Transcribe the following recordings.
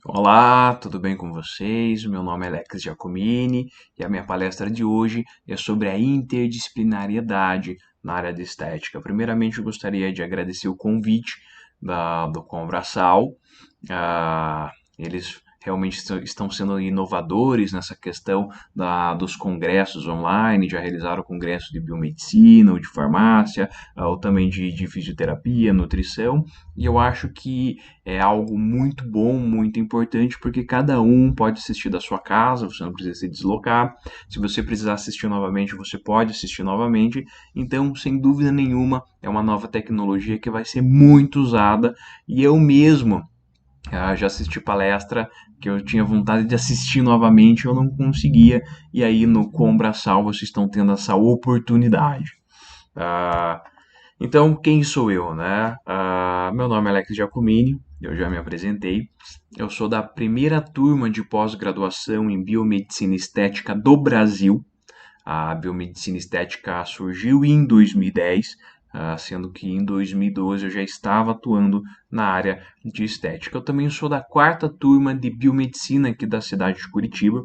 Olá, tudo bem com vocês? Meu nome é Alex Giacomini e a minha palestra de hoje é sobre a interdisciplinariedade na área de estética. Primeiramente, eu gostaria de agradecer o convite do Conbraçal. Eles realmente estão sendo inovadores nessa questão dos congressos online, já realizaram congressos de biomedicina ou de farmácia, ou também de fisioterapia, nutrição, e eu acho que é algo muito bom, muito importante, porque cada um pode assistir da sua casa, você não precisa se deslocar. Se você precisar assistir novamente, você pode assistir novamente. Então, sem dúvida nenhuma, é uma nova tecnologia que vai ser muito usada. E eu mesmo já assisti palestra que eu tinha vontade de assistir novamente, eu não conseguia. E aí no Combraçal vocês estão tendo essa oportunidade. Ah, então, quem sou eu, né? Meu nome é Alex Giacomini, eu já me apresentei. Eu sou da primeira turma de pós-graduação em Biomedicina Estética do Brasil. A Biomedicina Estética surgiu em 2010, sendo que em 2012 eu já estava atuando na área de estética. Eu também sou da quarta turma de Biomedicina aqui da cidade de Curitiba.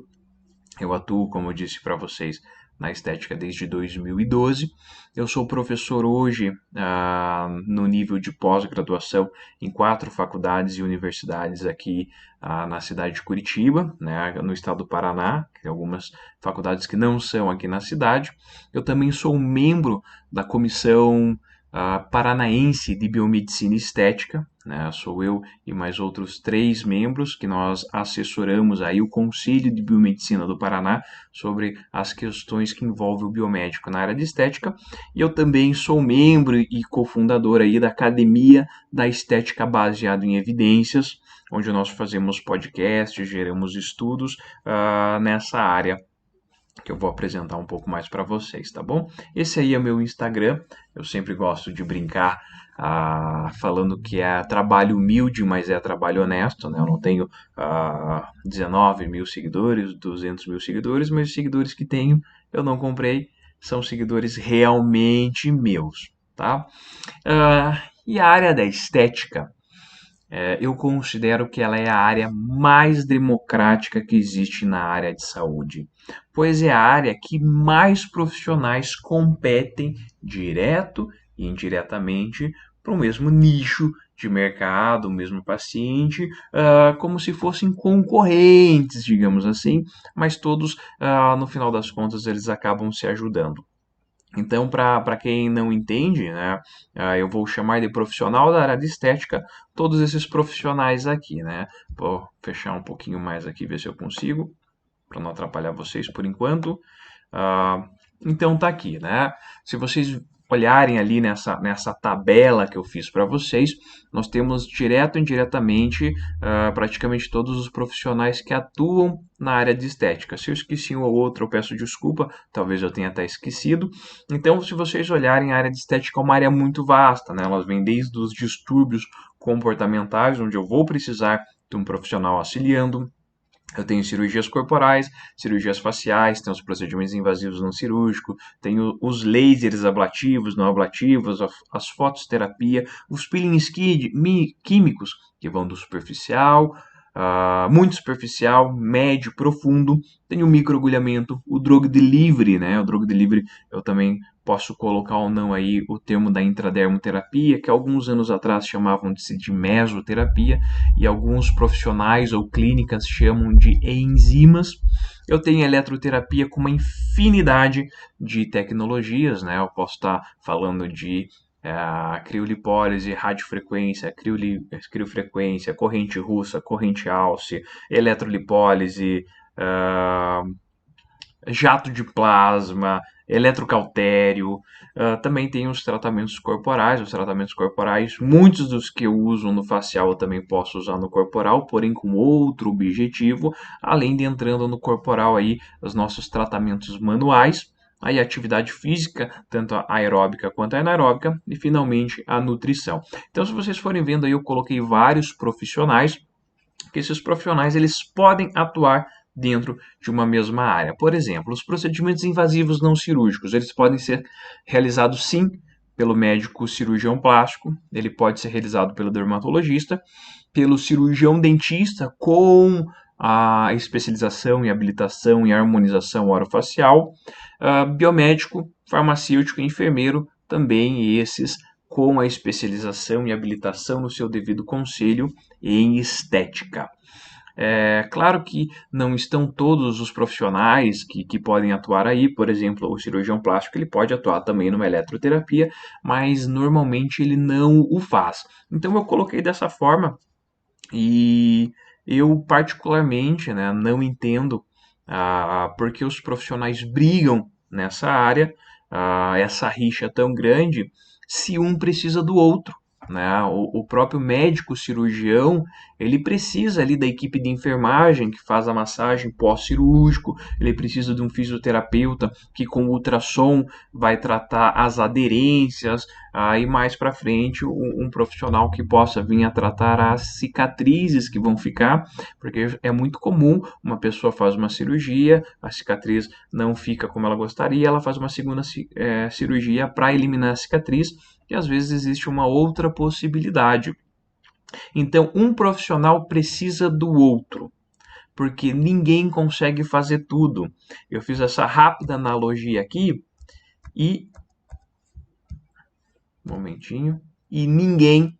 Eu atuo, como eu disse para vocês, na estética desde 2012. Eu sou professor hoje no nível de pós-graduação em 4 faculdades e universidades aqui na cidade de Curitiba, né, no estado do Paraná, que tem algumas faculdades que não são aqui na cidade. Eu também sou membro da comissão paranaense de biomedicina e estética, né? Sou eu e mais outros 3 membros que nós assessoramos aí o Conselho de Biomedicina do Paraná sobre as questões que envolvem o biomédico na área de estética. E eu também sou membro e cofundador aí da Academia da Estética Baseado em Evidências, onde nós fazemos podcasts, geramos estudos nessa área que eu vou apresentar um pouco mais para vocês, tá bom? Esse aí é o meu Instagram. Eu sempre gosto de brincar falando que é trabalho humilde, mas é trabalho honesto, né? Eu não tenho 19 mil seguidores, 200 mil seguidores, mas os seguidores que tenho eu não comprei, são seguidores realmente meus, tá? E a área da estética, eu considero que ela é a área mais democrática que existe na área de saúde, pois é a área que mais profissionais competem direto e indiretamente para o mesmo nicho de mercado, o mesmo paciente, como se fossem concorrentes, digamos assim, mas todos, no final das contas, eles acabam se ajudando. Então, para quem não entende, né, eu vou chamar de profissional da área de estética todos esses profissionais aqui, né? Vou fechar um pouquinho mais aqui, ver se eu consigo, para não atrapalhar vocês por enquanto. Ah, então tá aqui, né? Se vocês olharem ali nessa tabela que eu fiz para vocês, nós temos direto e indiretamente praticamente todos os profissionais que atuam na área de estética. Se eu esqueci um ou outro, eu peço desculpa, talvez eu tenha até esquecido. Então, se vocês olharem, a área de estética é uma área muito vasta, né? Elas vêm desde os distúrbios comportamentais, onde eu vou precisar de um profissional auxiliando. Eu tenho cirurgias corporais, cirurgias faciais, tenho os procedimentos invasivos não cirúrgicos, tenho os lasers ablativos, não ablativos, as fototerapia, os peelings químicos, que vão do superficial, muito superficial, médio, profundo. Tenho o microagulhamento, o drug delivery, né? O drug delivery eu também posso colocar ou não aí o termo da intradermoterapia, que alguns anos atrás chamavam-se de mesoterapia, e alguns profissionais ou clínicas chamam de enzimas. Eu tenho eletroterapia com uma infinidade de tecnologias, né? Eu posso estar falando de criolipólise, radiofrequência, criofrequência, corrente russa, corrente Alce, eletrolipólise, jato de plasma, eletrocautério. Também tem os tratamentos corporais. Os tratamentos corporais, muitos dos que eu uso no facial eu também posso usar no corporal, porém com outro objetivo, além de entrando no corporal aí os nossos tratamentos manuais, aí a atividade física, tanto a aeróbica quanto a anaeróbica, e finalmente a nutrição. Então, se vocês forem vendo aí, eu coloquei vários profissionais, que esses profissionais eles podem atuar dentro de uma mesma área. Por exemplo, os procedimentos invasivos não cirúrgicos, eles podem ser realizados sim pelo médico cirurgião plástico, ele pode ser realizado pelo dermatologista, pelo cirurgião dentista com a especialização e habilitação em harmonização orofacial, biomédico, farmacêutico e enfermeiro, também esses com a especialização e habilitação no seu devido conselho em estética. É claro que não estão todos os profissionais que podem atuar aí, por exemplo, o cirurgião plástico ele pode atuar também numa eletroterapia, mas normalmente ele não o faz. Então eu coloquei dessa forma e eu particularmente, né, não entendo porque os profissionais brigam nessa área, essa rixa tão grande, se um precisa do outro. Né? O próprio médico cirurgião, ele precisa ali da equipe de enfermagem que faz a massagem pós-cirúrgico, ele precisa de um fisioterapeuta que com ultrassom vai tratar as aderências, aí mais para frente um profissional que possa vir a tratar as cicatrizes que vão ficar, porque é muito comum uma pessoa faz uma cirurgia, a cicatriz não fica como ela gostaria, ela faz uma segunda cirurgia para eliminar a cicatriz, e às vezes existe uma outra possibilidade. Então, um profissional precisa do outro, porque ninguém consegue fazer tudo. Eu fiz essa rápida analogia aqui e... Um momentinho. E ninguém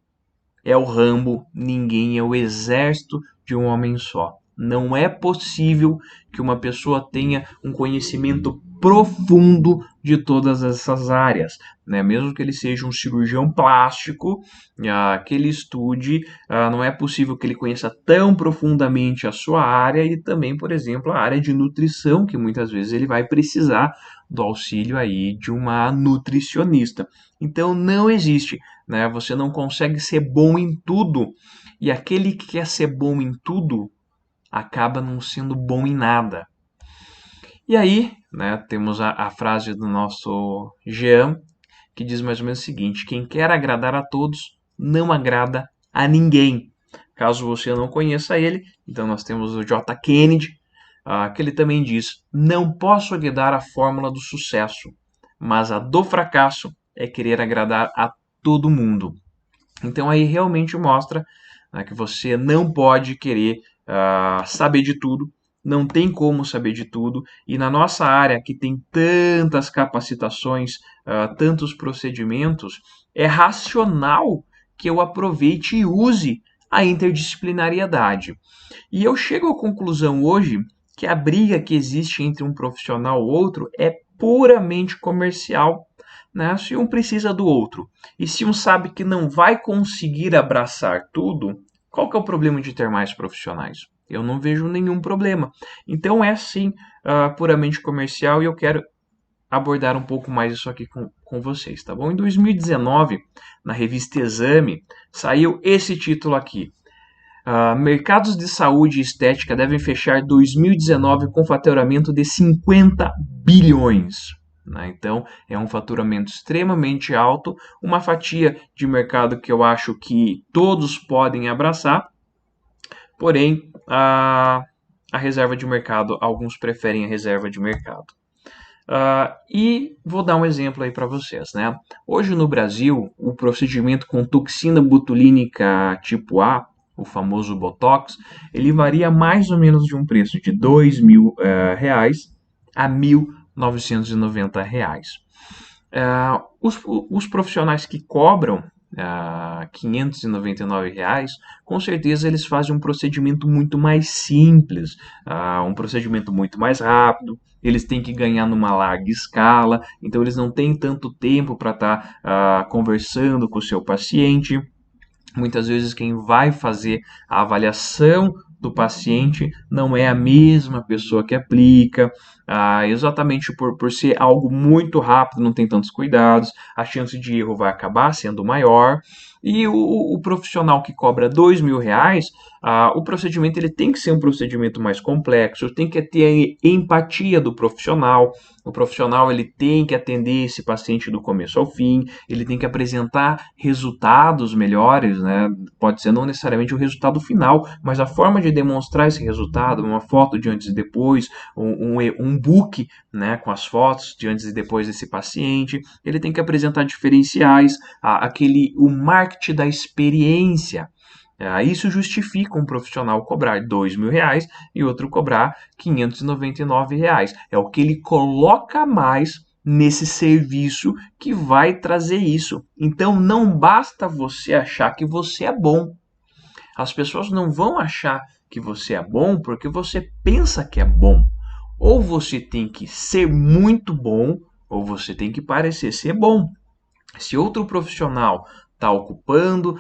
é o Rambo, ninguém é o exército de um homem só. Não é possível que uma pessoa tenha um conhecimento profundo de todas essas áreas, né? Mesmo que ele seja um cirurgião plástico, que ele estude, não é possível que ele conheça tão profundamente a sua área e também, por exemplo, a área de nutrição, que muitas vezes ele vai precisar do auxílio aí de uma nutricionista. Então não existe, né? Você não consegue ser bom em tudo, e aquele que quer ser bom em tudo acaba não sendo bom em nada. E aí, né, temos a frase do nosso Jean, que diz mais ou menos o seguinte: quem quer agradar a todos, não agrada a ninguém. Caso você não conheça ele, então nós temos o J. Kennedy, que ele também diz: não posso lhe dar a fórmula do sucesso, mas a do fracasso é querer agradar a todo mundo. Então aí realmente mostra, né, que você não pode querer saber de tudo, não tem como saber de tudo, e na nossa área que tem tantas capacitações, tantos procedimentos, é racional que eu aproveite e use a interdisciplinariedade. E eu chego à conclusão hoje que a briga que existe entre um profissional e outro é puramente comercial, né? Se um precisa do outro e se um sabe que não vai conseguir abraçar tudo, qual que é o problema de ter mais profissionais? Eu não vejo nenhum problema. Então é sim puramente comercial e eu quero abordar um pouco mais isso aqui com vocês, tá bom? Em 2019, na revista Exame, saiu esse título aqui: mercados de saúde e estética devem fechar 2019 com faturamento de 50 bilhões. Né? Então, é um faturamento extremamente alto, uma fatia de mercado que eu acho que todos podem abraçar, porém, a reserva de mercado, alguns preferem a reserva de mercado. E vou dar um exemplo aí para vocês, né? Hoje no Brasil, o procedimento com toxina botulínica tipo A, o famoso Botox, ele varia mais ou menos de um preço de R$ 2.000 a R$ 1.990. Os profissionais que cobram R$ 599, com certeza eles fazem um procedimento muito mais simples, um procedimento muito mais rápido, eles têm que ganhar numa larga escala, então eles não têm tanto tempo para estar conversando com o seu paciente. Muitas vezes quem vai fazer a avaliação do paciente não é a mesma pessoa que aplica, exatamente por ser algo muito rápido, não tem tantos cuidados, a chance de erro vai acabar sendo maior. E o profissional que cobra R$ 2.000, o procedimento ele tem que ser um procedimento mais complexo, tem que ter empatia do profissional. O profissional ele tem que atender esse paciente do começo ao fim, ele tem que apresentar resultados melhores, né? Pode ser não necessariamente o resultado final, mas a forma de demonstrar esse resultado, uma foto de antes e depois, um book, né, com as fotos de antes e depois desse paciente, ele tem que apresentar diferenciais, o marketing da experiência. Isso justifica um profissional cobrar R$ 2.000 e outro cobrar R$ 599. É o que ele coloca a mais nesse serviço que vai trazer isso. Então não basta você achar que você é bom. As pessoas não vão achar que você é bom porque você pensa que é bom. Ou você tem que ser muito bom, ou você tem que parecer ser bom. Se outro profissional está ocupando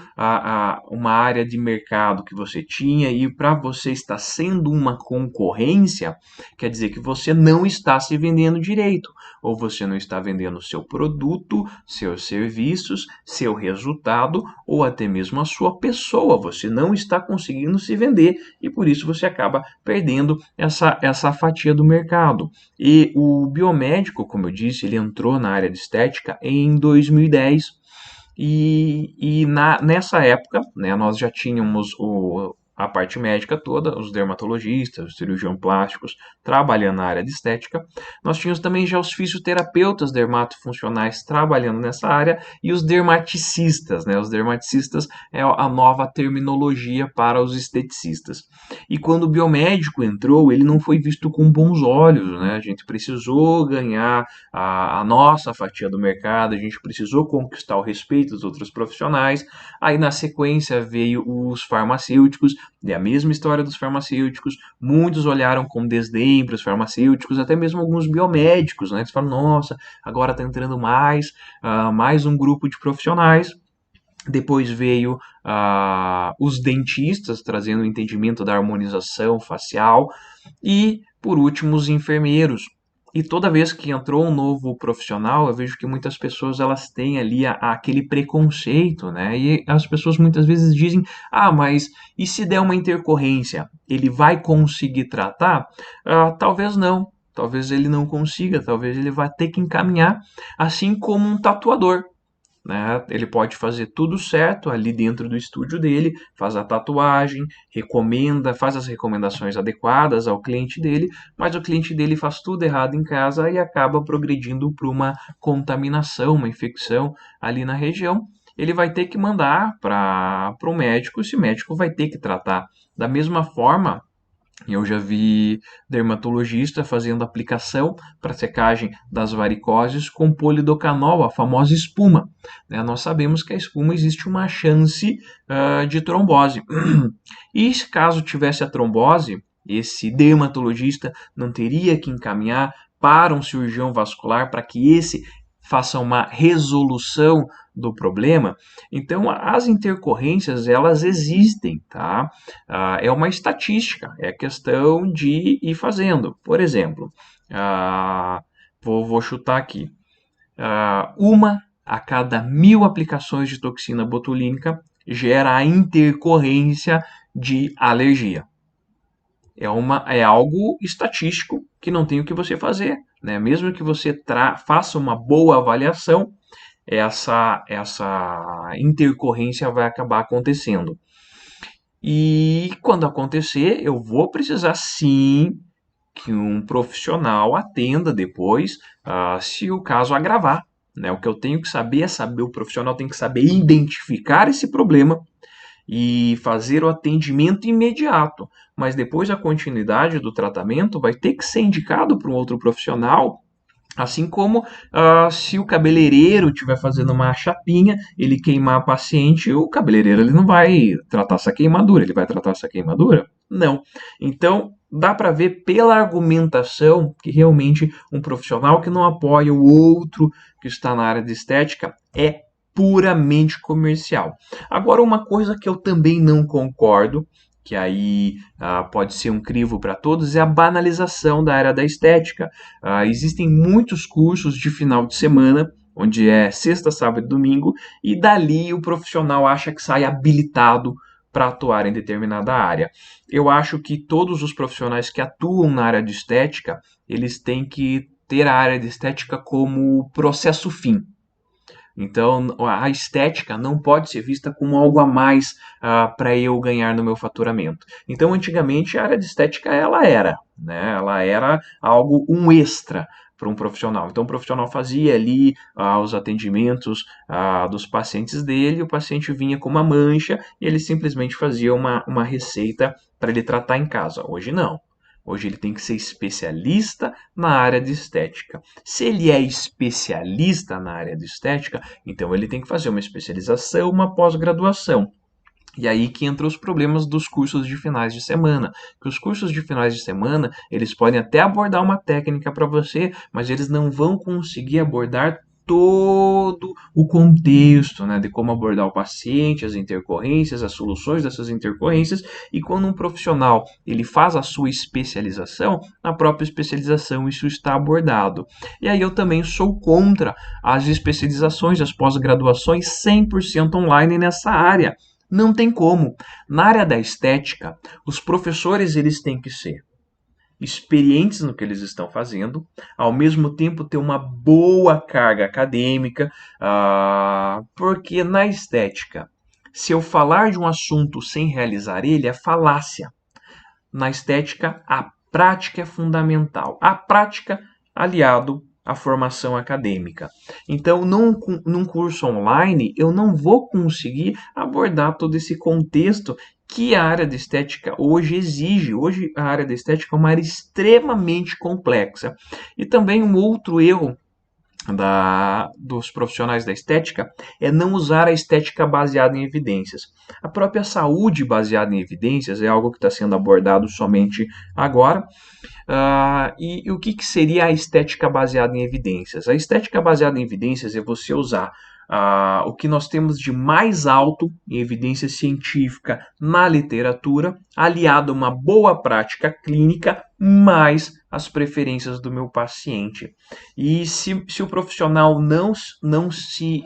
uma área de mercado que você tinha e para você está sendo uma concorrência, quer dizer que você não está se vendendo direito, ou você não está vendendo seu produto, seus serviços, seu resultado, ou até mesmo a sua pessoa. Você não está conseguindo se vender e por isso você acaba perdendo essa fatia do mercado. E o biomédico, como eu disse, ele entrou na área de estética em 2010. Nessa época, né, nós já tínhamos a parte médica toda, os dermatologistas, os cirurgiões plásticos trabalhando na área de estética. Nós tínhamos também já os fisioterapeutas dermatofuncionais trabalhando nessa área e os dermaticistas, né? Os dermaticistas é a nova terminologia para os esteticistas. E quando o biomédico entrou, ele não foi visto com bons olhos, né? A gente precisou ganhar a nossa fatia do mercado, a gente precisou conquistar o respeito dos outros profissionais. Aí na sequência veio os farmacêuticos, e a mesma história dos farmacêuticos, muitos olharam com desdém para os farmacêuticos, até mesmo alguns biomédicos, né? Eles falam, nossa, agora está entrando mais um grupo de profissionais. Depois veio os dentistas, trazendo o entendimento da harmonização facial. E, por último, os enfermeiros. E toda vez que entrou um novo profissional, eu vejo que muitas pessoas elas têm ali aquele preconceito, né? E as pessoas muitas vezes dizem, mas e se der uma intercorrência, ele vai conseguir tratar? Talvez não. Talvez ele não consiga, talvez ele vá ter que encaminhar, assim como um tatuador. Né? Ele pode fazer tudo certo ali dentro do estúdio dele, faz a tatuagem, faz as recomendações adequadas ao cliente dele, mas o cliente dele faz tudo errado em casa e acaba progredindo para uma contaminação, uma infecção ali na região. Ele vai ter que mandar para o médico, esse médico vai ter que tratar. Da mesma forma, eu já vi dermatologista fazendo aplicação para secagem das varicoses com polidocanol, a famosa espuma. Né? Nós sabemos que a espuma existe uma chance de trombose. E se caso tivesse a trombose, esse dermatologista não teria que encaminhar para um cirurgião vascular para que esse faça uma resolução do problema. Então, as intercorrências, elas existem, tá? É uma estatística, é questão de ir fazendo. Por exemplo, vou chutar aqui. Uma a cada 1.000 aplicações de toxina botulínica gera a intercorrência de alergia. É algo estatístico que não tem o que você fazer. Né? Mesmo que você faça uma boa avaliação, essa intercorrência vai acabar acontecendo. E quando acontecer, eu vou precisar sim que um profissional atenda depois, se o caso agravar. Né? O que eu tenho que saber o profissional tem que saber identificar esse problema e fazer o atendimento imediato. Mas depois a continuidade do tratamento vai ter que ser indicado para um outro profissional. Assim como se o cabeleireiro estiver fazendo uma chapinha, ele queimar a paciente, o cabeleireiro ele não vai tratar essa queimadura, ele vai tratar essa queimadura? Não. Então, dá para ver pela argumentação que realmente um profissional que não apoia o outro que está na área de estética é puramente comercial. Agora, uma coisa que eu também não concordo, que aí pode ser um crivo para todos, é a banalização da área da estética. Existem muitos cursos de final de semana, onde é sexta, sábado e domingo, e dali o profissional acha que sai habilitado para atuar em determinada área. Eu acho que todos os profissionais que atuam na área de estética, eles têm que ter a área de estética como processo fim. Então, a estética não pode ser vista como algo a mais para eu ganhar no meu faturamento. Então, antigamente, a área de estética ela era, né? Ela era algo, um extra para um profissional. Então, o profissional fazia ali os atendimentos dos pacientes dele, o paciente vinha com uma mancha e ele simplesmente fazia uma receita para ele tratar em casa. Hoje não. Hoje ele tem que ser especialista na área de estética. Se ele é especialista na área de estética, então ele tem que fazer uma especialização, uma pós-graduação. E aí que entram os problemas dos cursos de finais de semana. Que os cursos de finais de semana, eles podem até abordar uma técnica para você, mas eles não vão conseguir abordar todo o contexto, né, de como abordar o paciente, as intercorrências, as soluções dessas intercorrências, e quando um profissional ele faz a sua especialização, na própria especialização isso está abordado. E aí eu também sou contra as especializações, as pós-graduações 100% online nessa área. Não tem como. Na área da estética, os professores eles têm que ser experientes no que eles estão fazendo, ao mesmo tempo ter uma boa carga acadêmica, porque na estética, se eu falar de um assunto sem realizar ele, é falácia. Na estética, a prática é fundamental. A prática aliado à formação acadêmica. Então, num curso online, eu não vou conseguir abordar todo esse contexto que a área de estética hoje exige. Hoje, a área de estética é uma área extremamente complexa. E também um outro erro dos profissionais da estética é não usar a estética baseada em evidências. A própria saúde baseada em evidências é algo que está sendo abordado somente agora. E o que seria a estética baseada em evidências? A estética baseada em evidências é você usar o que nós temos de mais alto em evidência científica na literatura, aliado a uma boa prática clínica, mais as preferências do meu paciente. E se o profissional não se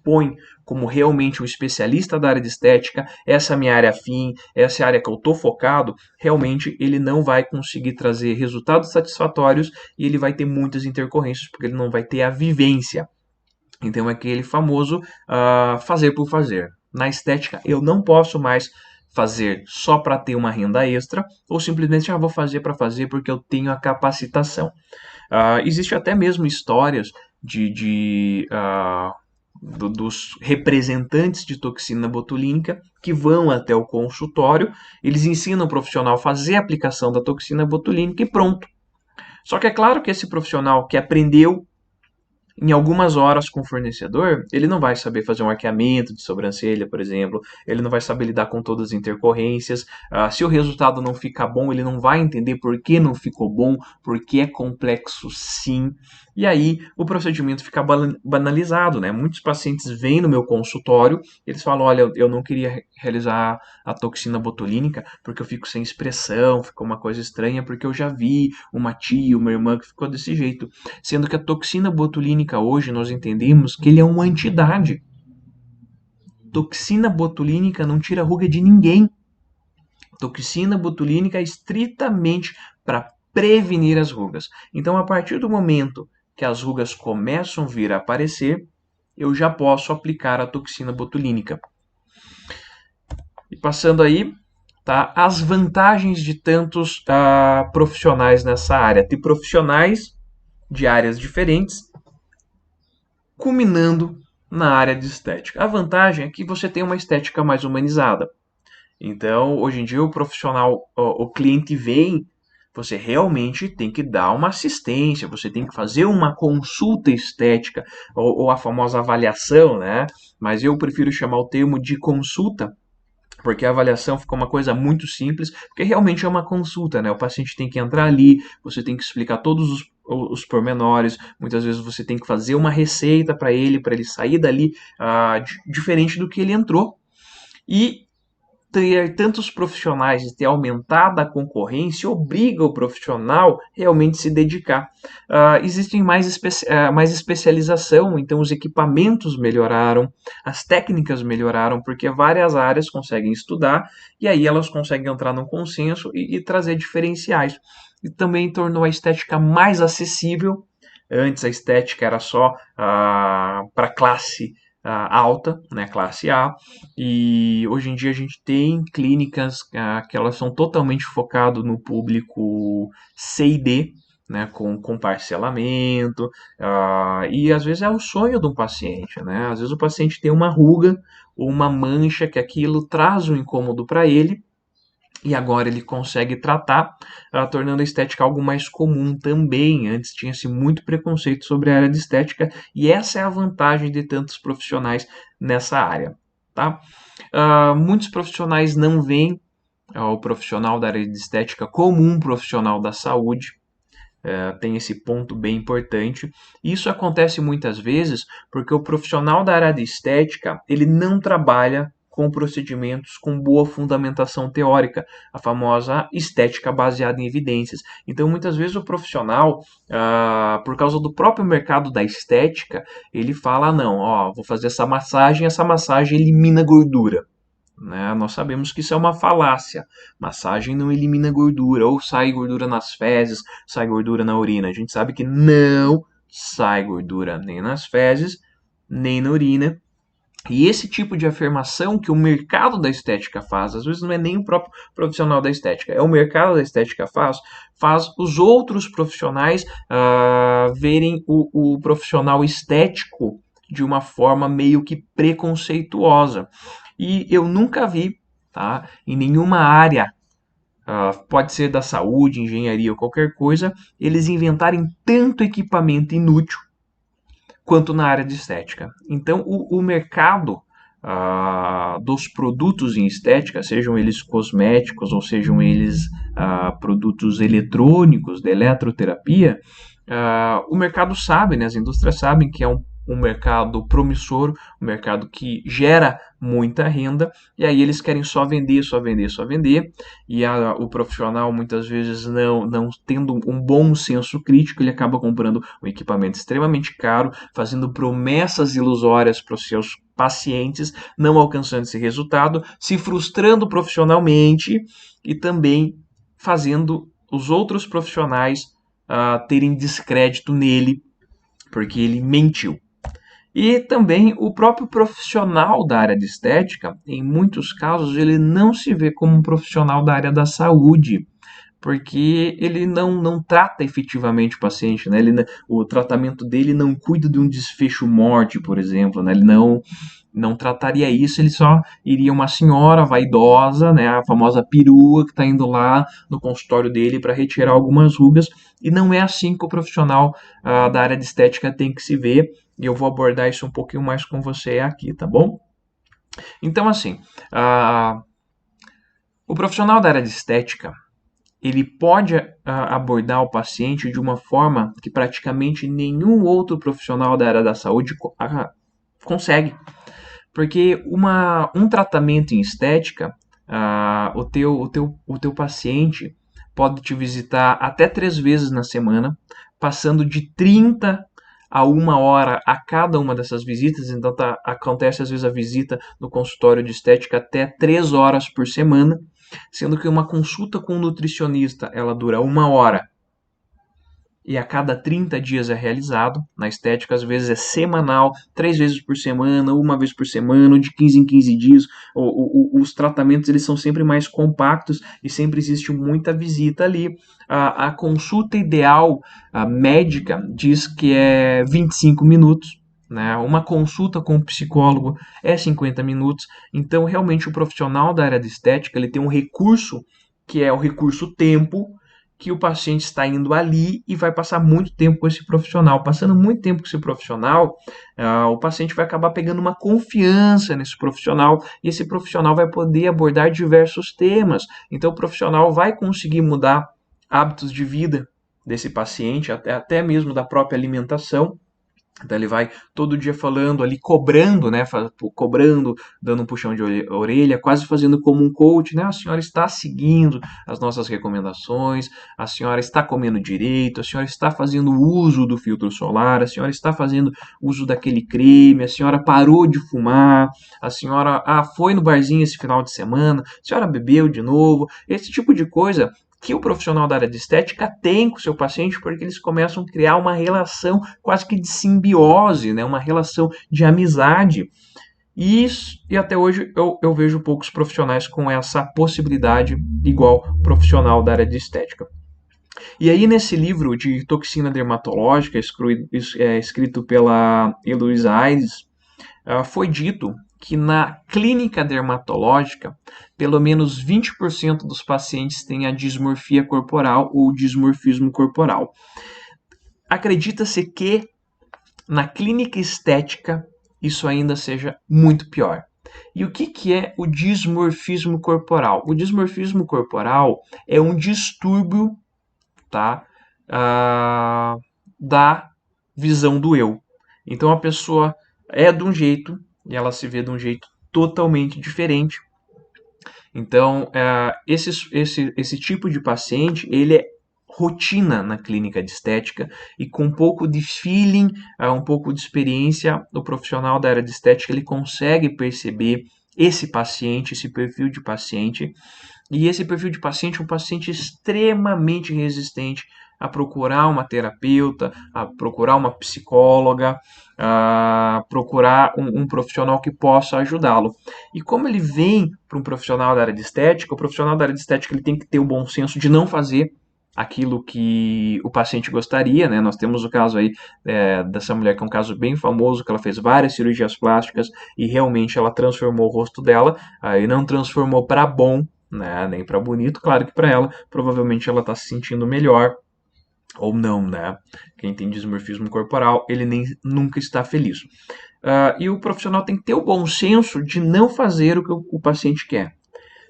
põe como realmente um especialista da área de estética, essa é a minha área afim, essa é a área que eu estou focado, realmente ele não vai conseguir trazer resultados satisfatórios e ele vai ter muitas intercorrências, porque ele não vai ter a vivência. Então é aquele famoso fazer por fazer. Na estética eu não posso mais fazer só para ter uma renda extra ou simplesmente vou fazer para fazer porque eu tenho a capacitação. Existe até mesmo histórias dos representantes de toxina botulínica que vão até o consultório, eles ensinam o profissional a fazer a aplicação da toxina botulínica e pronto. Só que é claro que esse profissional que aprendeu em algumas horas com o fornecedor, ele não vai saber fazer um arqueamento de sobrancelha, por exemplo, ele não vai saber lidar com todas as intercorrências. Se o resultado não ficar bom, ele não vai entender por que não ficou bom, porque é complexo sim. E aí o procedimento fica banalizado, né? Muitos pacientes vêm no meu consultório, eles falam, olha, eu não queria realizar a toxina botulínica porque eu fico sem expressão, ficou uma coisa estranha, porque eu já vi uma tia, uma irmã que ficou desse jeito. Sendo que a toxina botulínica hoje nós entendemos que ele é uma entidade. Toxina botulínica não tira ruga de ninguém. Toxina botulínica é estritamente para prevenir as rugas. Então, a partir do momento que as rugas começam a vir a aparecer, eu já posso aplicar a toxina botulínica. E passando aí, tá, as vantagens de tantos profissionais nessa área. Tem profissionais de áreas diferentes, culminando na área de estética. A vantagem é que você tem uma estética mais humanizada. Então, hoje em dia, o profissional, o cliente vem, você realmente tem que dar uma assistência, você tem que fazer uma consulta estética, ou a famosa avaliação, né? Mas eu prefiro chamar o termo de consulta, porque a avaliação fica uma coisa muito simples, porque realmente é uma consulta, né? O paciente tem que entrar ali, você tem que explicar todos os pormenores, muitas vezes você tem que fazer uma receita para ele sair dali diferente do que ele entrou. E ter tantos profissionais e ter aumentado a concorrência obriga o profissional realmente se dedicar. Existem mais especialização, então os equipamentos melhoraram, as técnicas melhoraram, porque várias áreas conseguem estudar e aí elas conseguem entrar num consenso e trazer diferenciais. E também tornou a estética mais acessível. Antes a estética era só para classe alta, né, classe A, e hoje em dia a gente tem clínicas que elas são totalmente focadas no público C e D, né, com parcelamento, e às vezes é o sonho de um paciente, né? Às vezes o paciente tem uma ruga ou uma mancha que aquilo traz um incômodo para ele, e agora ele consegue tratar, tornando a estética algo mais comum também. Antes tinha-se muito preconceito sobre a área de estética, e essa é a vantagem de tantos profissionais nessa área. Tá? Muitos profissionais não veem o profissional da área de estética como um profissional da saúde. Tem esse ponto bem importante. Isso acontece muitas vezes porque o profissional da área de estética ele não trabalha com procedimentos com boa fundamentação teórica, a famosa estética baseada em evidências. Então, muitas vezes o profissional, por causa do próprio mercado da estética, ele fala, não, vou fazer essa massagem elimina gordura. Né? Nós sabemos que isso é uma falácia. Massagem não elimina gordura, ou sai gordura nas fezes, sai gordura na urina. A gente sabe que não sai gordura nem nas fezes, nem na urina. E esse tipo de afirmação que o mercado da estética faz, às vezes não é nem o próprio profissional da estética, é o mercado da estética faz os outros profissionais verem o profissional estético de uma forma meio que preconceituosa. E eu nunca vi, tá, em nenhuma área, pode ser da saúde, engenharia ou qualquer coisa, eles inventarem tanto equipamento inútil quanto na área de estética. Então, o mercado dos produtos em estética, sejam eles cosméticos ou sejam eles produtos eletrônicos de eletroterapia, o mercado sabe, né, as indústrias sabem que é um mercado promissor, um mercado que gera muita renda, e aí eles querem só vender, só vender, só vender, e o profissional muitas vezes não tendo um bom senso crítico, ele acaba comprando um equipamento extremamente caro, fazendo promessas ilusórias para os seus pacientes, não alcançando esse resultado, se frustrando profissionalmente e também fazendo os outros profissionais terem descrédito nele, porque ele mentiu. E também o próprio profissional da área de estética, em muitos casos, ele não se vê como um profissional da área da saúde, porque ele não trata efetivamente o paciente, né? O tratamento dele não cuida de um desfecho morte, por exemplo, né? Ele não trataria isso, ele só iria uma senhora vaidosa, né, a famosa perua que está indo lá no consultório dele para retirar algumas rugas, e não é assim que o profissional da área de estética tem que se ver, e eu vou abordar isso um pouquinho mais com você aqui, tá bom? Então, assim, o profissional da área de estética, ele pode abordar o paciente de uma forma que praticamente nenhum outro profissional da área da saúde consegue. Porque um tratamento em estética, o teu paciente pode te visitar até 3 vezes na semana, passando de 30 a 1 hora a cada uma dessas visitas. Então acontece às vezes a visita no consultório de estética até 3 horas por semana, sendo que uma consulta com um nutricionista ela dura 1 hora e a cada 30 dias é realizado. Na estética, às vezes é semanal, 3 vezes por semana, 1 vez por semana, de 15 em 15 dias. Os tratamentos eles são sempre mais compactos e sempre existe muita visita ali. A consulta ideal médica diz que é 25 minutos. Né? Uma consulta com o psicólogo é 50 minutos. Então, realmente, o profissional da área de estética ele tem um recurso que é o recurso tempo, que o paciente está indo ali e vai passar muito tempo com esse profissional. Passando muito tempo com esse profissional, o paciente vai acabar pegando uma confiança nesse profissional e esse profissional vai poder abordar diversos temas. Então, o profissional vai conseguir mudar hábitos de vida desse paciente, até mesmo da própria alimentação. Então ele vai todo dia falando ali, cobrando, né? Cobrando, dando um puxão de orelha, quase fazendo como um coach, né? A senhora está seguindo as nossas recomendações, a senhora está comendo direito, a senhora está fazendo uso do filtro solar, a senhora está fazendo uso daquele creme, a senhora parou de fumar, a senhora foi no barzinho esse final de semana, a senhora bebeu de novo. Esse tipo de coisa que o profissional da área de estética tem com o seu paciente, porque eles começam a criar uma relação quase que de simbiose, né? Uma relação de amizade. E até hoje eu vejo poucos profissionais com essa possibilidade igual profissional da área de estética. E aí, nesse livro de toxina dermatológica, escrito pela Heloísa Aires, foi dito que na clínica dermatológica, pelo menos 20% dos pacientes têm a dismorfia corporal ou dismorfismo corporal. Acredita-se que na clínica estética isso ainda seja muito pior. E o que é o dismorfismo corporal? O dismorfismo corporal é um distúrbio, tá, da visão do eu. Então a pessoa é de um jeito e ela se vê de um jeito totalmente diferente. Então esse tipo de paciente, ele é rotina na clínica de estética, e com um pouco de feeling, um pouco de experiência, o profissional da área de estética ele consegue perceber esse paciente, esse perfil de paciente. E esse perfil de paciente é um paciente extremamente resistente a procurar uma terapeuta, a procurar uma psicóloga, a procurar um profissional que possa ajudá-lo. E como ele vem para um profissional da área de estética, o profissional da área de estética ele tem que ter o bom senso de não fazer aquilo que o paciente gostaria, né? Nós temos o caso aí dessa mulher que é um caso bem famoso, que ela fez várias cirurgias plásticas e realmente ela transformou o rosto dela, e não transformou para bom, né? Nem para bonito, claro que para ela, provavelmente ela está se sentindo melhor, ou não, né? Quem tem dismorfismo corporal, ele nunca está feliz. E o profissional tem que ter o bom senso de não fazer o que o paciente quer.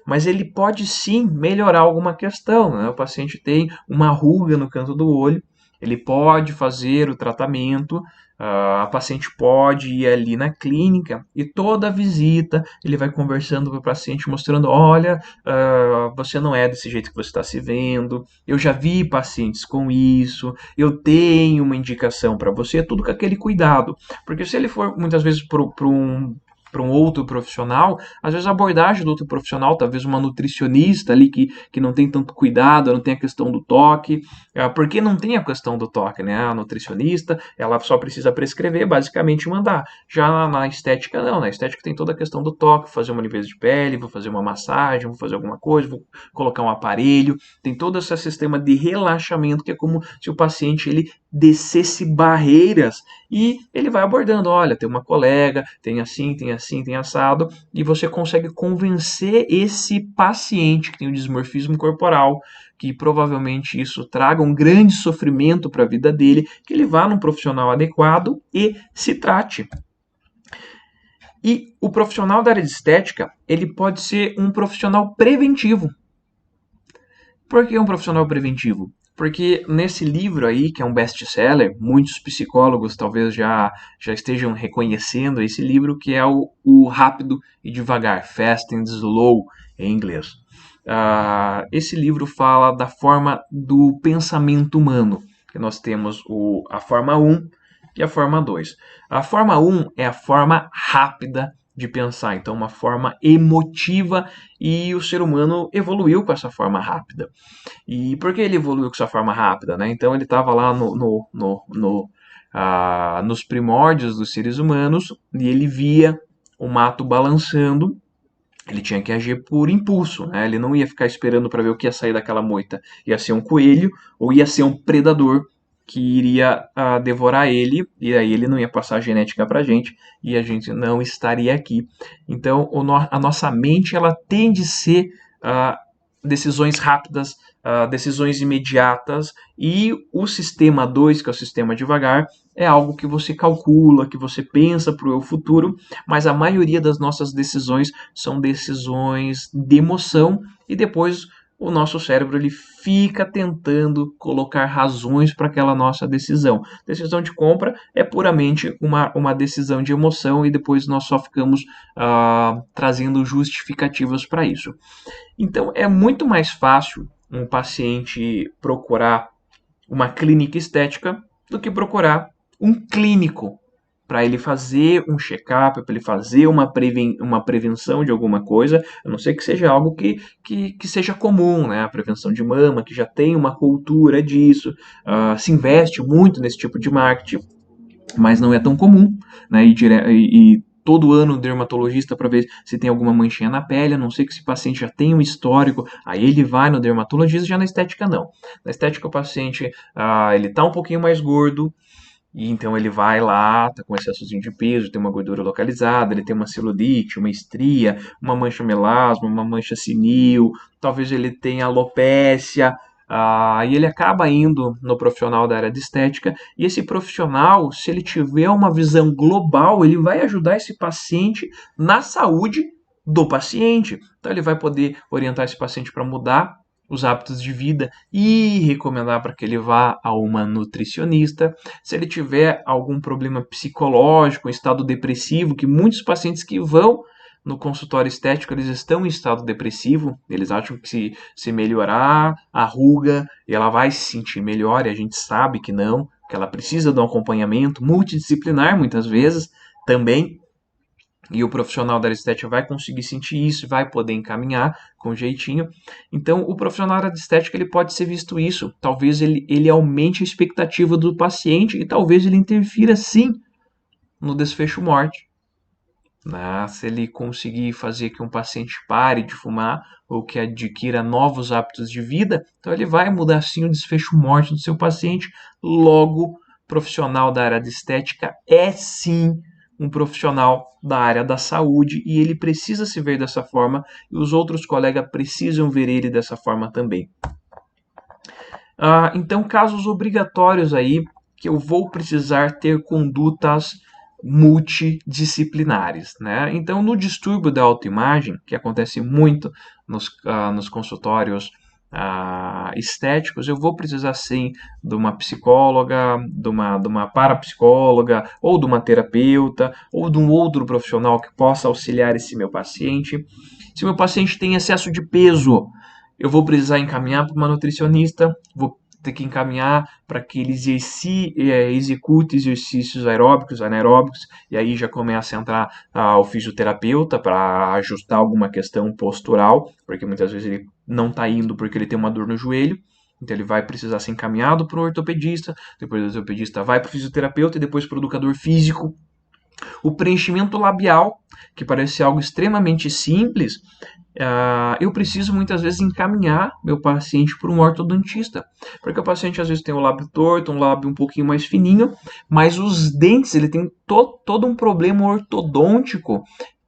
Mas ele pode sim melhorar alguma questão, né? O paciente tem uma ruga no canto do olho, ele pode fazer o tratamento, a paciente pode ir ali na clínica e toda a visita ele vai conversando com o paciente, mostrando, olha, você não é desse jeito que você está se vendo, eu já vi pacientes com isso, eu tenho uma indicação para você, tudo com aquele cuidado. Porque se ele for muitas vezes para um outro profissional, às vezes a abordagem do outro profissional, talvez uma nutricionista ali que não tem tanto cuidado, não tem a questão do toque, porque não tem a questão do toque, né? A nutricionista, ela só precisa prescrever, basicamente mandar. Já na estética não, na estética tem toda a questão do toque, fazer uma limpeza de pele, vou fazer uma massagem, vou fazer alguma coisa, vou colocar um aparelho, tem todo esse sistema de relaxamento que é como se o paciente ele descesse barreiras e ele vai abordando, olha, tem uma colega, tem assim, tem assado, e você consegue convencer esse paciente que tem o dismorfismo corporal, que provavelmente isso traga um grande sofrimento para a vida dele, que ele vá num profissional adequado e se trate. E o profissional da área de estética, ele pode ser um profissional preventivo. Por que um profissional preventivo? Porque nesse livro aí, que é um best-seller, muitos psicólogos talvez já estejam reconhecendo esse livro, que é o Rápido e Devagar, Fast and Slow, em inglês. Esse livro fala da forma do pensamento humano, que nós temos a forma 1 e a forma 2. A forma 1 é a forma rápida de pensar, então uma forma emotiva, e o ser humano evoluiu com essa forma rápida. E por que ele evoluiu com essa forma rápida, né? Então ele estava lá nos primórdios dos seres humanos e ele via o mato balançando, ele tinha que agir por impulso, né? Ele não ia ficar esperando para ver o que ia sair daquela moita. Ia ser um coelho ou ia ser um predador que iria devorar ele, e aí ele não ia passar a genética para a gente, e a gente não estaria aqui. Então, a nossa mente ela tende a ser decisões rápidas, decisões imediatas, e o sistema 2, que é o sistema devagar, é algo que você calcula, que você pensa para o futuro, mas a maioria das nossas decisões são decisões de emoção, e depois o nosso cérebro ele fica tentando colocar razões para aquela nossa decisão. Decisão de compra é puramente uma decisão de emoção, e depois nós só ficamos trazendo justificativas para isso. Então é muito mais fácil um paciente procurar uma clínica estética do que procurar um clínico para ele fazer um check-up, para ele fazer uma prevenção de alguma coisa, a não ser que seja algo que seja comum, né? A prevenção de mama, que já tem uma cultura disso, se investe muito nesse tipo de marketing, mas não é tão comum, né? E todo ano o dermatologista para ver se tem alguma manchinha na pele, a não ser que esse paciente já tenha um histórico, aí ele vai no dermatologista, já na estética não. Na estética o paciente, ele tá um pouquinho mais gordo, e então ele vai lá, tá com excessozinho de peso, tem uma gordura localizada, ele tem uma celulite, uma estria, uma mancha melasma, uma mancha senil, talvez ele tenha alopécia, e ele acaba indo no profissional da área de estética, e esse profissional, se ele tiver uma visão global, ele vai ajudar esse paciente na saúde do paciente. Então ele vai poder orientar esse paciente para mudar os hábitos de vida e recomendar para que ele vá a uma nutricionista. Se ele tiver algum problema psicológico, um estado depressivo, que muitos pacientes que vão no consultório estético, eles estão em estado depressivo, eles acham que se melhorar a ruga, ela vai se sentir melhor, e a gente sabe que não, que ela precisa de um acompanhamento multidisciplinar, muitas vezes, também, e o profissional da área estética vai conseguir sentir isso, vai poder encaminhar com jeitinho. Então, o profissional da área estética ele pode ser visto isso. Talvez ele aumente a expectativa do paciente e talvez ele interfira sim no desfecho morte. Né? Se ele conseguir fazer que um paciente pare de fumar ou que adquira novos hábitos de vida, então ele vai mudar sim o desfecho morte do seu paciente. Logo, profissional da área de estética é sim um profissional da área da saúde e ele precisa se ver dessa forma e os outros colegas precisam ver ele dessa forma também. Então, casos obrigatórios aí que eu vou precisar ter condutas multidisciplinares, né? Então, no distúrbio da autoimagem, que acontece muito nos consultórios estéticos, eu vou precisar sim de uma psicóloga, de uma parapsicóloga, ou de uma terapeuta, ou de um outro profissional que possa auxiliar esse meu paciente. Se meu paciente tem excesso de peso, eu vou precisar encaminhar para uma nutricionista, vou ter que encaminhar para que ele execute exercícios aeróbicos, anaeróbicos, e aí já começa a entrar o fisioterapeuta para ajustar alguma questão postural, porque muitas vezes ele não está indo porque ele tem uma dor no joelho, então ele vai precisar ser encaminhado para o ortopedista, depois o ortopedista vai para o fisioterapeuta e depois para o educador físico. O preenchimento labial, que parece algo extremamente simples, eu preciso muitas vezes encaminhar meu paciente para um ortodontista, porque o paciente às vezes tem o lábio torto, um lábio um pouquinho mais fininho, mas os dentes, ele tem todo um problema ortodôntico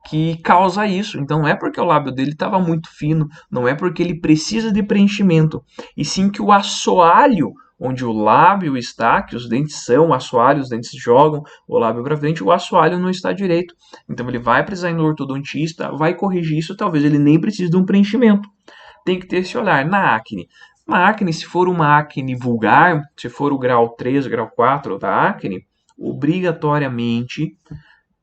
que causa isso. Então não é porque o lábio dele estava muito fino, não é porque ele precisa de preenchimento, e sim que o assoalho onde o lábio está, que os dentes são o assoalho, os dentes jogam o lábio para frente, o assoalho não está direito. Então ele vai precisar ir no ortodontista, vai corrigir isso, talvez ele nem precise de um preenchimento. Tem que ter esse olhar. Na acne, se for uma acne vulgar, se for o grau 3, grau 4 da acne, obrigatoriamente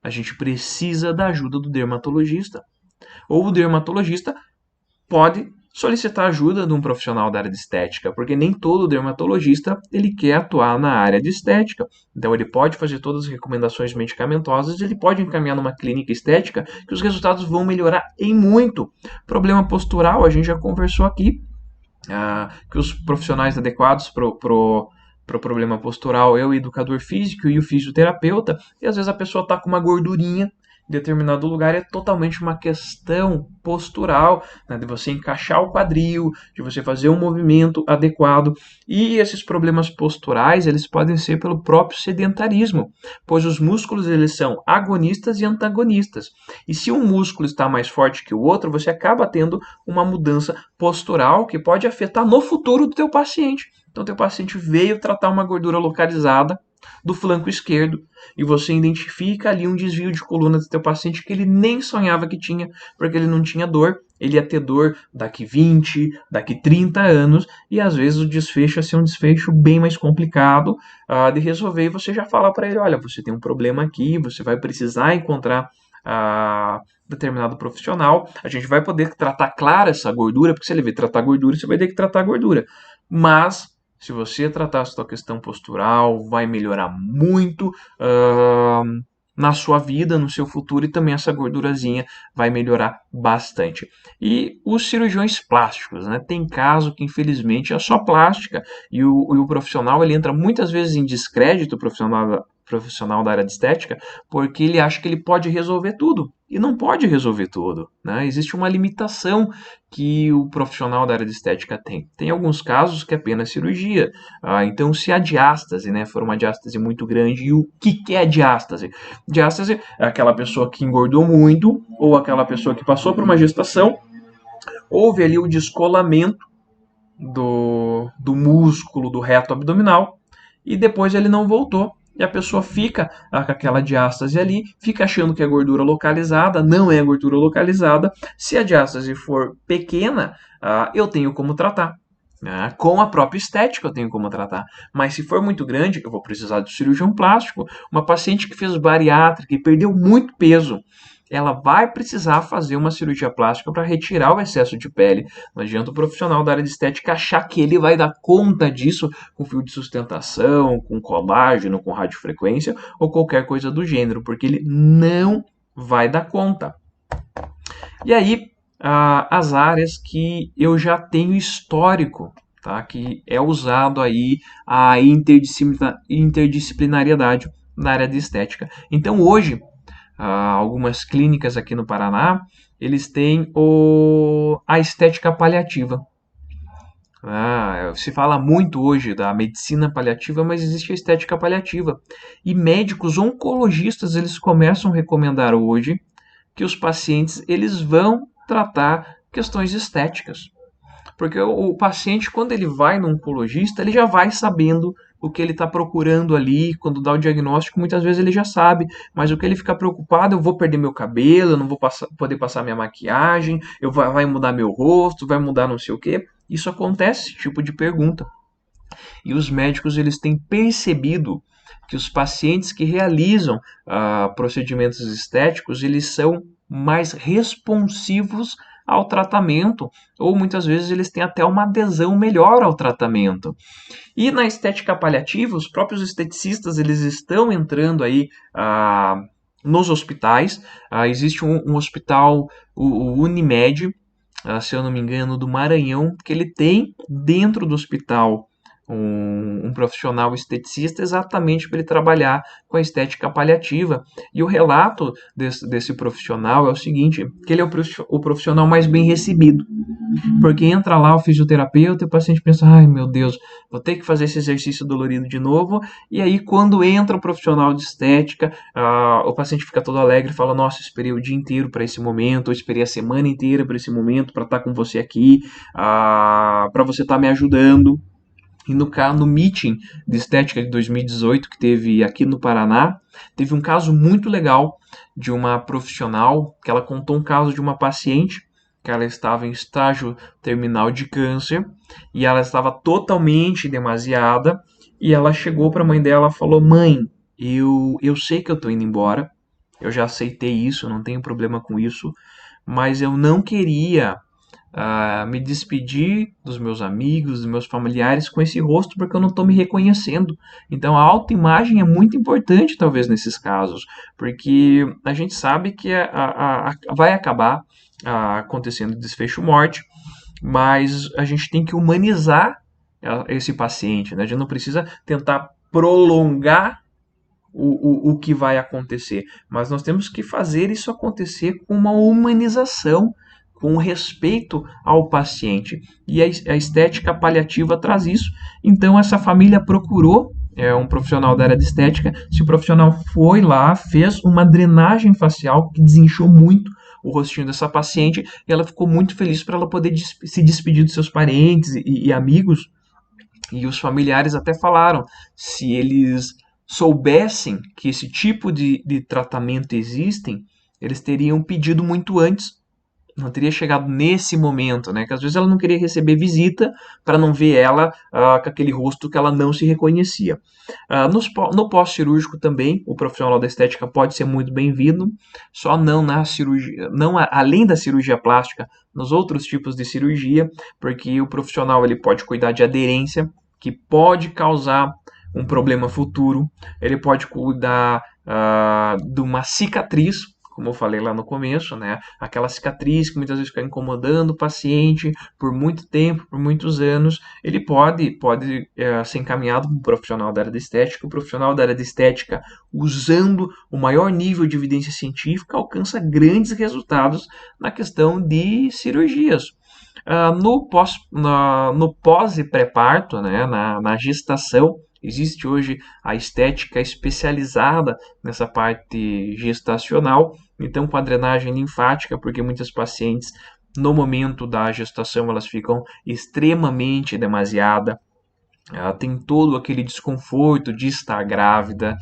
a gente precisa da ajuda do dermatologista. Ou o dermatologista pode solicitar ajuda de um profissional da área de estética, porque nem todo dermatologista ele quer atuar na área de estética. Então ele pode fazer todas as recomendações medicamentosas, ele pode encaminhar numa clínica estética que os resultados vão melhorar em muito. Problema postural, a gente já conversou aqui, que os profissionais adequados para o problema postural é o educador físico e o fisioterapeuta, e às vezes a pessoa está com uma gordurinha em determinado lugar, é totalmente uma questão postural, né, de você encaixar o quadril, de você fazer um movimento adequado, e esses problemas posturais eles podem ser pelo próprio sedentarismo, pois os músculos eles são agonistas e antagonistas, e se um músculo está mais forte que o outro, você acaba tendo uma mudança postural que pode afetar no futuro do teu paciente. Então, teu paciente veio tratar uma gordura localizada do flanco esquerdo e você identifica ali um desvio de coluna do teu paciente que ele nem sonhava que tinha, porque ele não tinha dor, ele ia ter dor daqui 20, daqui 30 anos, e às vezes o desfecho ia ser um desfecho bem mais complicado de resolver, e você já fala para ele, olha, você tem um problema aqui, você vai precisar encontrar determinado profissional, a gente vai poder tratar, claro, essa gordura, porque se ele vir tratar gordura, você vai ter que tratar gordura, mas se você tratar a sua questão postural, vai melhorar muito na sua vida, no seu futuro, e também essa gordurazinha vai melhorar bastante. E os cirurgiões plásticos, né? Tem caso que infelizmente é só plástica e o profissional ele entra muitas vezes em descrédito, profissional da área de estética, porque ele acha que ele pode resolver tudo. E não pode resolver tudo, né? Existe uma limitação que o profissional da área de estética tem. Tem alguns casos que é apenas cirurgia. Então, se a diástase, né, for uma diástase muito grande, e o que é a diástase? Diástase é aquela pessoa que engordou muito, ou aquela pessoa que passou por uma gestação, houve ali o descolamento do músculo do reto abdominal, e depois ele não voltou. E a pessoa fica com aquela diástase ali, fica achando que é gordura localizada, não é gordura localizada. Se a diástase for pequena, eu tenho como tratar. Com a própria estética eu tenho como tratar. Mas se for muito grande, eu vou precisar de cirurgião plástico. Uma paciente que fez bariátrica e perdeu muito peso, ela vai precisar fazer uma cirurgia plástica para retirar o excesso de pele. Não adianta o profissional da área de estética achar que ele vai dar conta disso com fio de sustentação, com colágeno, com radiofrequência ou qualquer coisa do gênero, porque ele não vai dar conta. E aí, as áreas que eu já tenho histórico, tá? Que é usado aí a interdisciplinariedade na área de estética. Então, hoje, algumas clínicas aqui no Paraná, eles têm a estética paliativa. Se fala muito hoje da medicina paliativa, mas existe a estética paliativa. E médicos oncologistas, eles começam a recomendar hoje que os pacientes eles vão tratar questões estéticas. Porque o paciente, quando ele vai no oncologista, ele já vai sabendo o que ele está procurando ali. Quando dá o diagnóstico, muitas vezes ele já sabe. Mas o que ele fica preocupado, eu vou perder meu cabelo, eu não vou poder passar minha maquiagem, vai mudar meu rosto, vai mudar não sei o quê. Isso acontece, esse tipo de pergunta. E os médicos eles têm percebido que os pacientes que realizam procedimentos estéticos, eles são mais responsivos ao tratamento, ou muitas vezes eles têm até uma adesão melhor ao tratamento. E na estética paliativa, os próprios esteticistas eles estão entrando aí nos hospitais. Existe um hospital, o Unimed, se eu não me engano, do Maranhão, que ele tem dentro do hospital um profissional esteticista exatamente para ele trabalhar com a estética paliativa. E o relato desse profissional é o seguinte, que ele é o profissional mais bem recebido. Porque entra lá o fisioterapeuta e o paciente pensa, ai meu Deus, vou ter que fazer esse exercício dolorido de novo. E aí quando entra o profissional de estética, o paciente fica todo alegre e fala, nossa, esperei o dia inteiro para esse momento, eu esperei a semana inteira para esse momento, para estar com você aqui, para você estar me ajudando. E no meeting de estética de 2018 que teve aqui no Paraná, teve um caso muito legal de uma profissional que ela contou um caso de uma paciente que ela estava em estágio terminal de câncer e ela estava totalmente demasiada e ela chegou para a mãe dela e falou, mãe, eu sei que eu estou indo embora, eu já aceitei isso, não tenho problema com isso, mas eu não queria me despedir dos meus amigos, dos meus familiares com esse rosto porque eu não estou me reconhecendo. Então a autoimagem é muito importante talvez nesses casos, porque a gente sabe que vai acabar acontecendo desfecho morte, mas a gente tem que humanizar esse paciente, né? A gente não precisa tentar prolongar o que vai acontecer, mas nós temos que fazer isso acontecer com uma humanização, com respeito ao paciente. E a estética paliativa traz isso. Então essa família procurou um profissional da área de estética. Esse profissional foi lá, fez uma drenagem facial que desinchou muito o rostinho dessa paciente e ela ficou muito feliz para ela poder se despedir dos seus parentes e amigos. E os familiares até falaram, se eles soubessem que esse tipo de tratamento existem, eles teriam pedido muito antes. Não teria chegado nesse momento, né? Que às vezes ela não queria receber visita para não ver ela com aquele rosto que ela não se reconhecia. No pós-cirúrgico também, o profissional da estética pode ser muito bem-vindo, só não na cirurgia, não além da cirurgia plástica, nos outros tipos de cirurgia, porque o profissional ele pode cuidar de aderência, que pode causar um problema futuro, ele pode cuidar de uma cicatriz, como eu falei lá no começo, né? Aquela cicatriz que muitas vezes fica incomodando o paciente por muito tempo, por muitos anos, ele pode ser encaminhado para um profissional da área de estética. O profissional da área de estética, usando o maior nível de evidência científica, alcança grandes resultados na questão de cirurgias. No pós e pré-parto, né, na gestação, existe hoje a estética especializada nessa parte gestacional, então com a drenagem linfática, porque muitas pacientes no momento da gestação elas ficam extremamente demasiada, ela tem todo aquele desconforto de estar grávida,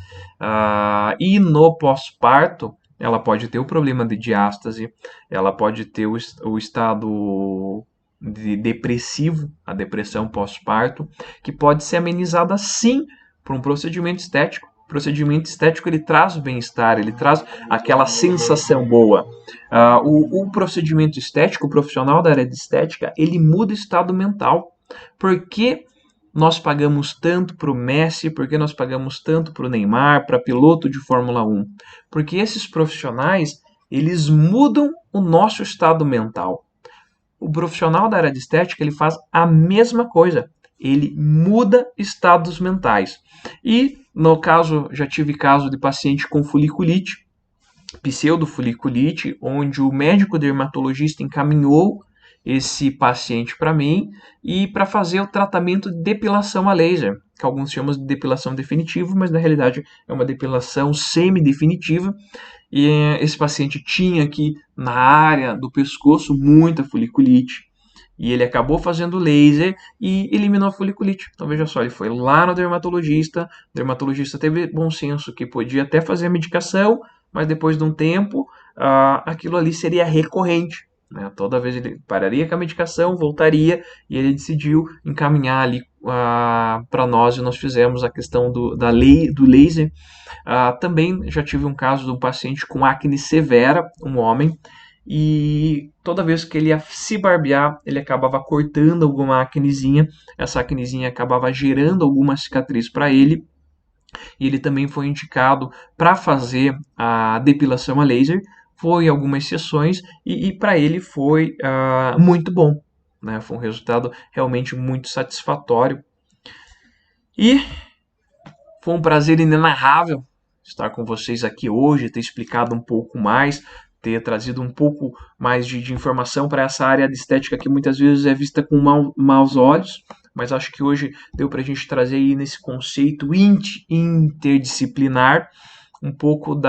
e no pós-parto ela pode ter o problema de diástase, ela pode ter o estado depressivo, a depressão pós-parto, que pode ser amenizada sim por um procedimento estético. O procedimento estético ele traz bem-estar, ele traz aquela sensação boa. O procedimento estético, o profissional da área de estética, ele muda o estado mental. Porque nós pagamos tanto para o Messi, porque nós pagamos tanto para o Neymar, para piloto de Fórmula 1? Porque esses profissionais, eles mudam o nosso estado mental. O profissional da área de estética, ele faz a mesma coisa. Ele muda estados mentais. E, no caso, já tive caso de paciente com foliculite, pseudofoliculite, onde o médico dermatologista encaminhou esse paciente para mim e para fazer o tratamento de depilação a laser, que alguns chamam de depilação definitiva, mas na realidade é uma depilação semi-definitiva. E esse paciente tinha aqui na área do pescoço muita foliculite. E ele acabou fazendo laser e eliminou a foliculite. Então veja só, ele foi lá no dermatologista, o dermatologista teve bom senso que podia até fazer a medicação, mas depois de um tempo, aquilo ali seria recorrente. Né? Toda vez ele pararia com a medicação, voltaria, e ele decidiu encaminhar ali para nós, e nós fizemos a questão do laser. Também já tive um caso de um paciente com acne severa, um homem, e toda vez que ele ia se barbear, ele acabava cortando alguma acnezinha, essa acnezinha acabava gerando alguma cicatriz para ele, e ele também foi indicado para fazer a depilação a laser. Foi algumas sessões e para ele foi muito bom, né? Foi um resultado realmente muito satisfatório. E foi um prazer inenarrável estar com vocês aqui hoje, ter explicado um pouco mais, ter trazido um pouco mais de informação para essa área de estética que muitas vezes é vista com maus olhos, mas acho que hoje deu para a gente trazer aí nesse conceito interdisciplinar um pouco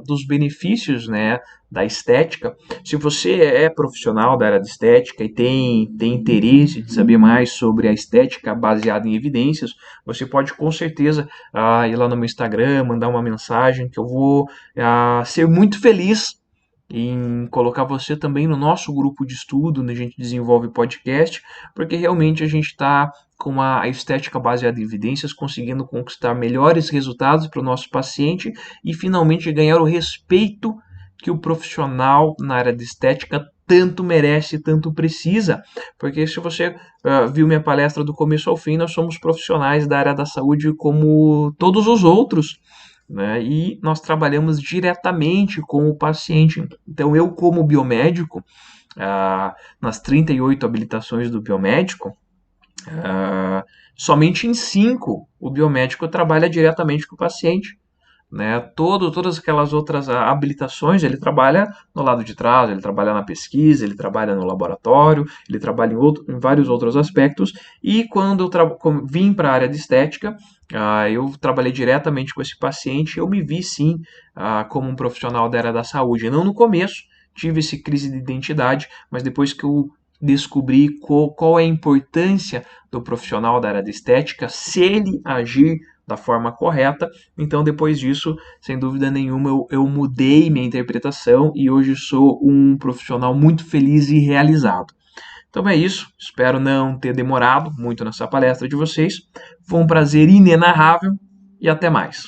dos benefícios, né, da estética. Se você é profissional da área de estética e tem interesse de saber mais sobre a estética baseada em evidências, você pode com certeza ir lá no meu Instagram, mandar uma mensagem que eu vou ser muito feliz em colocar você também no nosso grupo de estudo, onde a gente desenvolve podcast, porque realmente a gente está com a estética baseada em evidências, conseguindo conquistar melhores resultados para o nosso paciente e finalmente ganhar o respeito que o profissional na área de estética tanto merece, tanto precisa. Porque se você viu minha palestra do começo ao fim, nós somos profissionais da área da saúde como todos os outros, né? E nós trabalhamos diretamente com o paciente. Então, eu, como biomédico, nas 38 habilitações do biomédico, somente em 5 o biomédico trabalha diretamente com o paciente. Né? Todas aquelas outras habilitações, ele trabalha no lado de trás, ele trabalha na pesquisa, ele trabalha no laboratório, ele trabalha em vários outros aspectos. E quando eu vim para a área de estética, eu trabalhei diretamente com esse paciente. Eu me vi sim como um profissional da área da saúde. Não no começo, tive essa crise de identidade, mas depois que eu descobri qual é a importância do profissional da área de estética, se ele agir da forma correta. Então, depois disso, sem dúvida nenhuma, eu mudei minha interpretação e hoje sou um profissional muito feliz e realizado. Então é isso, espero não ter demorado muito nessa palestra de vocês. Foi um prazer inenarrável e até mais.